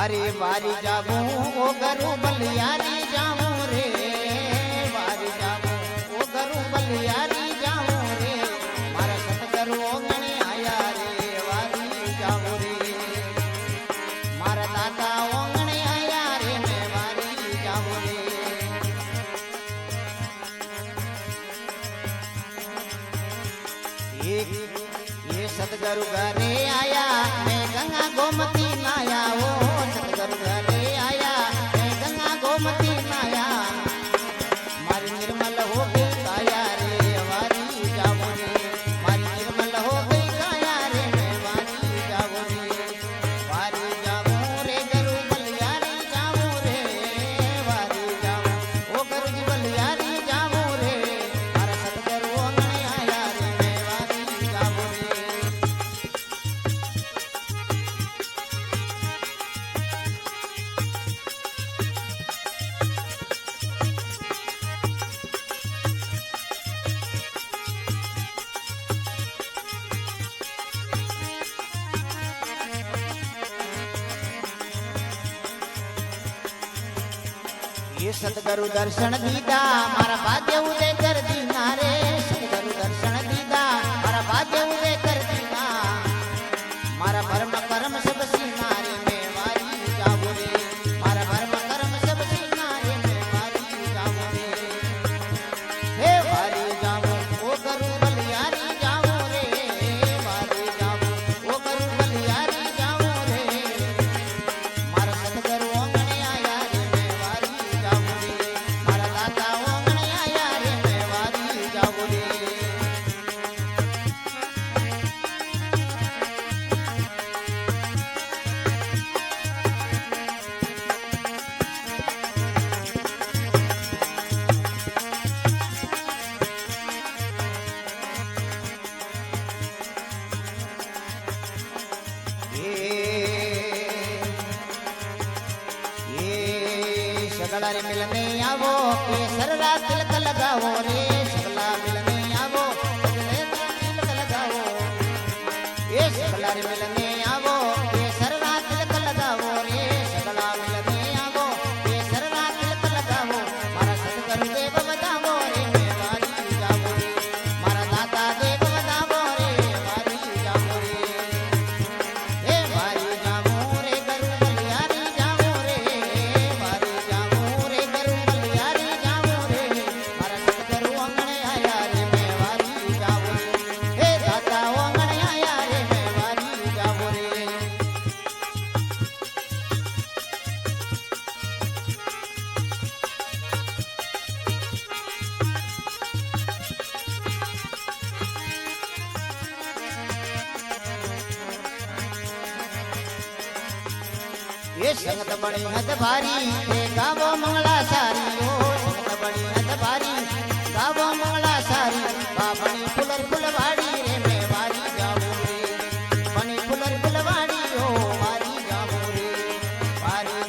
अरे वारी जाबू ओ गरु बलियारी जाऊं रे वारी जाबू ओ गरु बलियारी जाऊं रे मारा सतगुरु ओगणे आया रे वारी जाऊं रे मारा दादा ओगणे आया रे मैं वारी जाऊं रे ये सतगुरु घरे आया मैं गंगा गोमती नाया ओ सतगुरु घरे आया मैं गंगा गोमती नाया मारी निर्मल हो गई काया रे वारी जाऊं रे मारी निर्मल हो गई काया रे मैं वारी जाऊं रे गुरु बलियारी जाऊं रे वारी जाऊं ओ गुरु जी बलियारी जाऊं रे मारा सतगुरु ओगणे आया रे मैं वारी जाऊं रे ये सतगुरु दर्शन दीदा मारा भाग्य उदय कर दीना रे सतगुरु दर्शन दीदा मारा भाग्य उदय कर दीना मारा भरम कर्म सब सीना रे मैं वारी जाऊं रे मारा भरम कर्म सब सीना रे मैं वारी जाऊं रे हे वारी जाऊं ओ गुरु बलियारी जाऊं रे वारी जाऊं ओ गुरु बलियारी जाऊं रे मारा सतगुरु ओगणे आया रे मैं वारी जाऊं रे मारा दादा ओगणे आया रे मैं वारी जाऊं रे ये सगला रे मिलने आवो के सररा तिलक लगाओ रे सगला मिलने आवो सगले तिलक लगाओ ये सगला रे मिलने आवो के सररा तिलक लगाओ रे सगला मिलने आवो के सररा तिलक लगाओ मारा सतगुरु देव बतावो रे मैं वारी जाऊं रे मारा दादा देव बतावो रे वारी जाऊं रे हे वारी जाऊं रे गुरु बलियारी जाऊं रे वारी जाऊं रे गुरु बलियारी जाऊं रे मारा सतगुरु ओगणे आया रे मैं वारी जाऊं रे हे दादा ओगणे आया रे मैं वारी जाऊं रे ये संगत बड़ी हद भारी ये गावो मंगला सारी ओ संगत बड़ी हद भारी गावो मंगला सारी बाबनी फुलर फुलवाड़ी रे मैं वारी जाऊं रे बनी फुलर फुलवाड़ी ओ वारी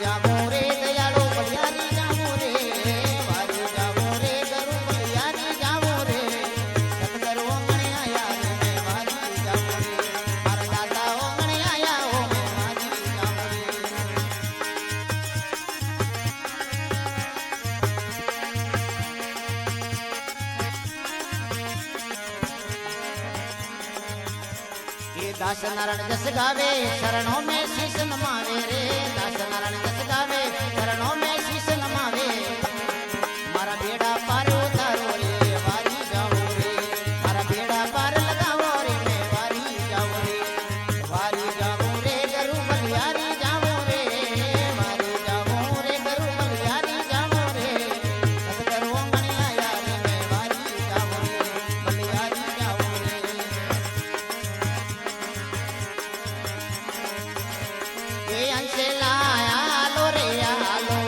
जाऊं रे दयालो बलियारी जाऊं रे वारी जाऊं रे गुरु बलियारी जाऊं रे सतगुरु ओगणे आया रे मैं वारी जाऊं रे मारा दादा ओगणे आया ओ मैं वारी जाऊं रे ये दास नारायण जस गावे शरणों में शीश नमावे रे दास नारायण जस गावे शरणों में शीश नमावे मारा बेड़ा पार उतारो रे वारी जाऊं रे मारा बेड़ा पार लगाओ रे मैं वारी जाऊं रे गुरु बलियारी जाऊं रे वारी जाऊं रे गुरु बलियारी जाऊं रे सतगुरु ओगणे आया रे मैं वारी जाऊं रे बलियारी जाऊं रे ये अंश लाया लो रे आलो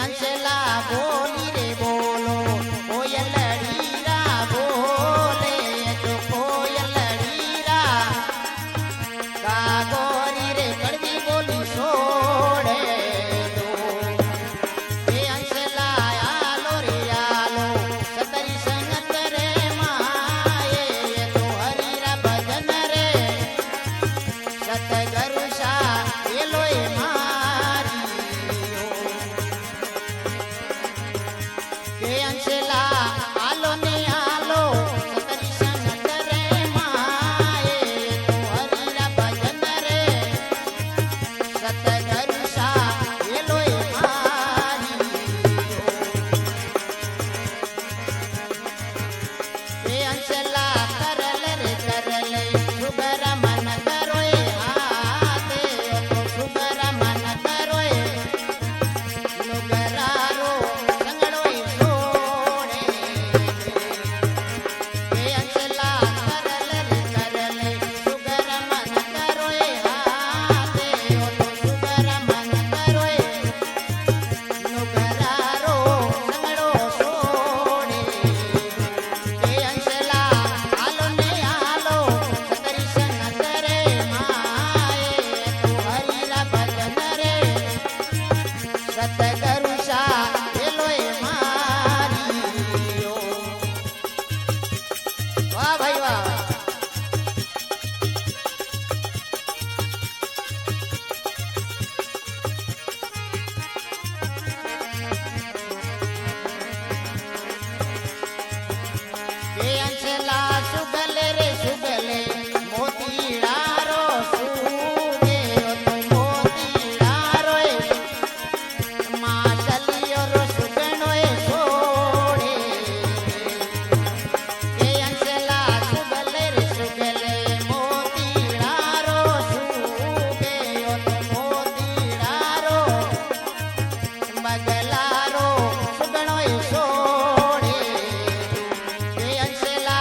अंशला बोली रे बोलो कोयलड़ी रा बोले तो कोयलड़ी रा कागोरी रे कड़वी बोली छोड़े दो ये अंशला आलो रे आलो सतरी संगत रे माए तो हरिरा भजन रे सतगुरु सा ये लोए मारी के अंशला आलो ने आलो सतरी संगत रे माए तो हरिरा भजन रे सतगुरु सा ये लोए मारी के अंशला करल रे करल सुगर मन करोए हाथे तो सुगर मन करोए नुगरारो संगड़ोए छोड़े के अंशला करल रे करल सुगर मन करोए हाथे तो सुगर मन करोए नुगरारो संगड़ो छोड़े के अंशला आलो ने आलो सतरी संगत रे माए तो हरिरा भजन रे सतगुरु सा ये लोए मारियो वाह भाई वाह के अंशला सुगले रे सुगले मोतीड़ारो सूगे तो मोतीड़ारो माचलियो रो सुगणोए छोड़े के अंशला सुगले रे सुगले मोतीड़ारो सूगे तो मोतीड़ारो मगलारो सुगणोए छोड़े के अंशला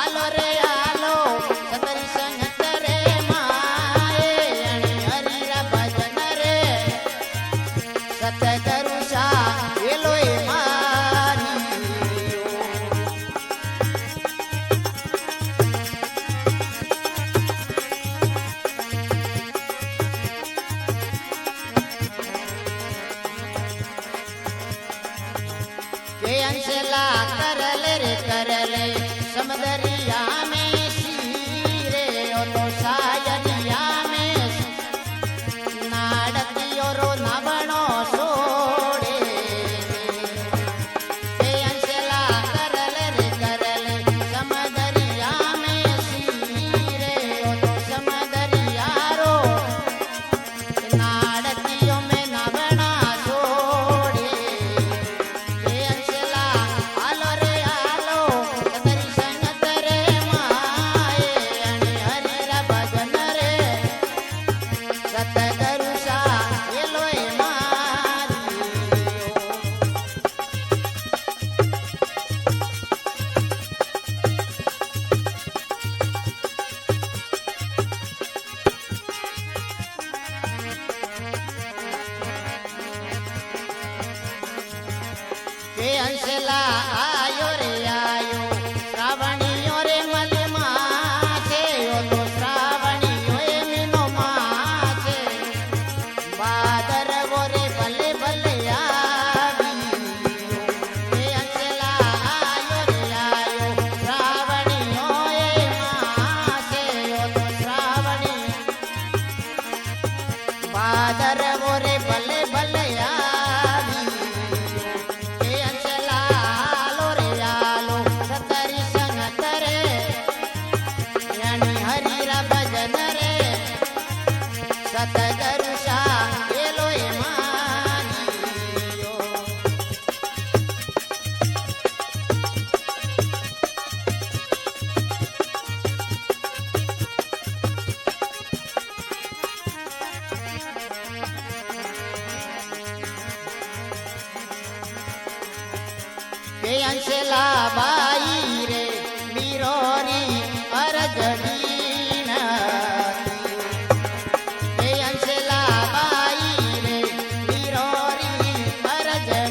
आलो रे आलो सतरी संगत रे माए अणे हरिरा भजन रे सतगुरु सा ये लोए मारियो के अंशला करल रे करल समदरिया में सीरे ओ तो सायरिया में नाडतियो रो नबणो छोड़े के अंशला करल रे करल समदरिया में सीरे ओ तो समदरिया रो नाडतियो में नबणा छोड़े के अंशला आलो रे आलो सतरी संगत रे माए अणे हरिरा भजन रे सतगुरु सा ये लोए मारियो के अंशला आयो रे आयो श्रावणियो रे मल मासे ओ तो श्रावणियो ए मीनो मासे बादर वो रे भले भले आवी के अंशला आयो रे आयो श्रावणियो ए मासे ओ तो श्रावणी बादर वो रे भले भले आवी के अंशला आलो रे आलो सतरी संगत रे यानी हरिरा भजन रे सतगुरु सा ये लोए मारियो के अंशला बाई रे मीरोरी अरजड़ी नती के अंशला बाई रे मीरोरी अरजड़ी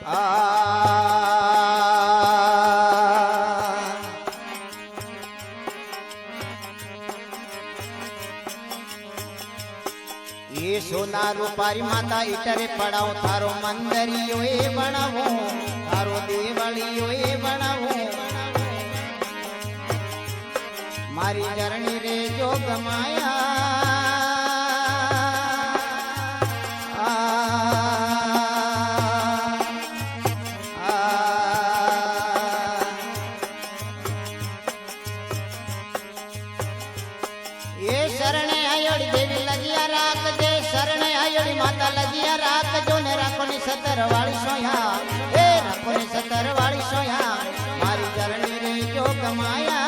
ये सोना रूपारी माता इटरे पड़ाओ थारो मंदरियो ए बनावो थारो देवलियो ए बनावो मारी जरणी रे जोग माया ये शरणे आयोड़ी देवी लगिया राख दे शरणे आयोड़ी माता लगिया राख जो ने राखो ने सतर वाली सोया ए राखो ने सतर वाली सोया मारी जरणी रे जोग माया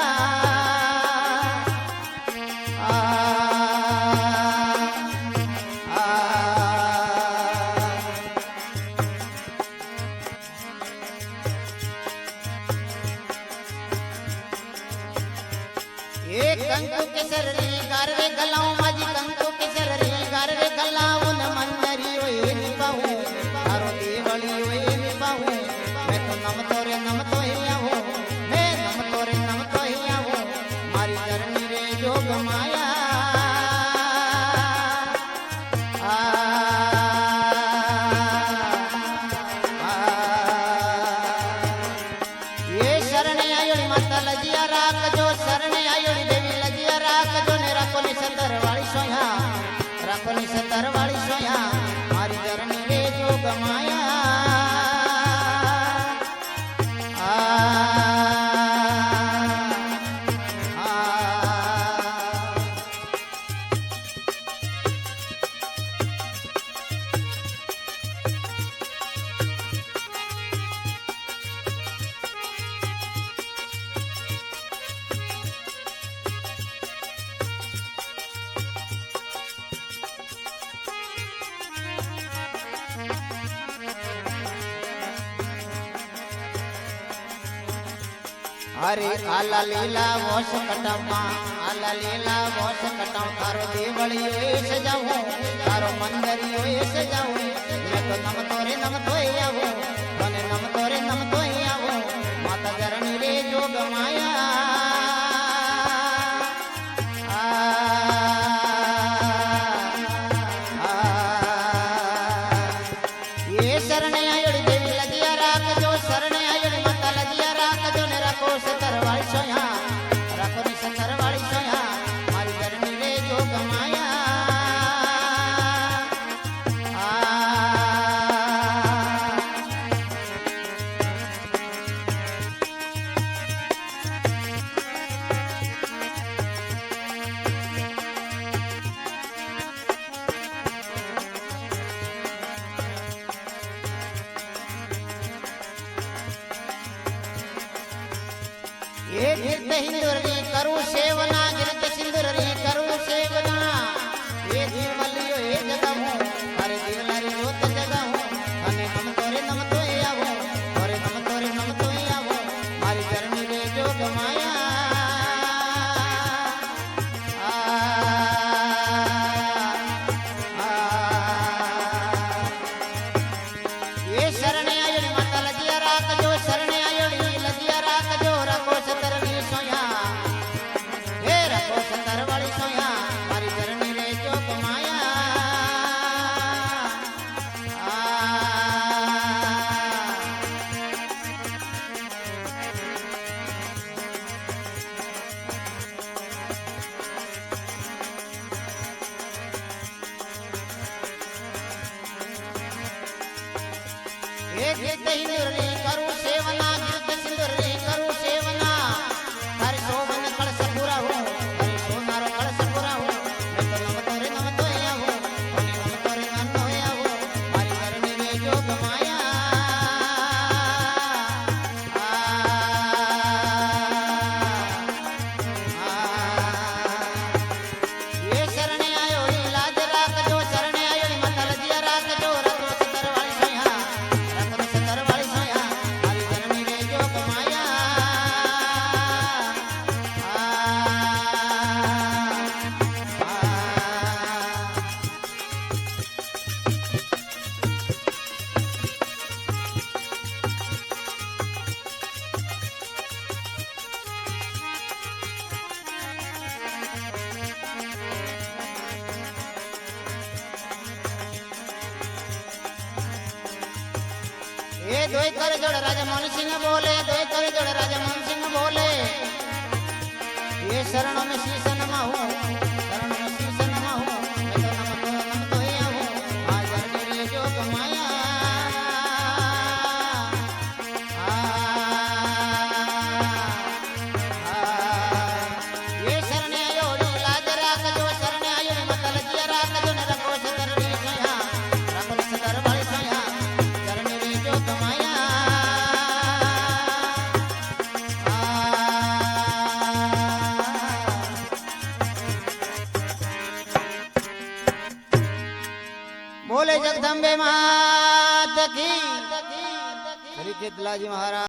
कंकु के सररी गारवे गलाऊं माजी कंकु के सररी गारवे गलाऊं न मंदरी ओए निपाऊं थारो देवली ओए निपाऊं मैं तो नम तोरे नम तो ही आऊं मैं नम तोरे नम तो ही आऊं मारी जरनी रे जोग माया ये शरणे आयोड़ी माता लजिया राख जो शरणे आयोड़ी राखोनी सतर वाली सोया मारी जरनी रे जोग माया अरे आला लीला वोश कटमा आला लीला वोश कटम थारो देवली ओए सजाऊं थारो मंदरी ओए सजाऊं मैं तो नम तोरे आवो तने नम तोरे आवो माता जरनी रे जोग माया ये शरणे आयोड़ी देवी लगिया राख जो शरणे आयोड़ी माता लगिया राख जो ने राखो सतर वाली सोया राखो ने सतर वाली सोया मारी जरनी रे जोग माया ये गिरत हिंदुरी करूं सेवना गिरत सिंदुरी करूं सेवना ये जीवलियो ये जगहूं अरे जीवलारी जोत जगहूं अने नम तो आवो अरे नम तो आवो मारी जरनी रे जोग माया ये शरणे आयोड़ी माता लगिया राख जो शरणे आयोड़ी लगिया राख जो राखो सतर सोया हे राखो सतर वाली सोया मारी जरनी रे जोग माया ये गिरत हिंदुरी करूं सेवना गिरत सिंदुरी करूं सेवना थारे शोभन कलश पूरा हो थारे सोनारो कलश पूरा हो मैं तो नम तोरे आवो और नम तोरे आवो मारी जरनी रे जोग माया ये शरणे आयोड़ी लाज राख जो शरणे आयोड़ी माता लजिया राख जो राखो सतर वाली सोया राखो सतर वाली सोया मारी जरनी रे जोग माया એ દોય કર જોડ રાજા મોહનસિંહ બોલે, દોય કર જોડ રાજા મોહનસિંહ બોલે, એ શરણ में शीश नमाऊं, शरण में शीश नमाऊं, मैं तो नमतो ही आऊं, हाजर तेरी जो कमाया ये शरण आयो लाज राख जो शरण आयो मतल जिया राख जो न रखो सदर री सोया रखो सदर वाली सोया शरण री जो कमाया बोले जगदम्बे मात की श्री चितलाजी महाराज।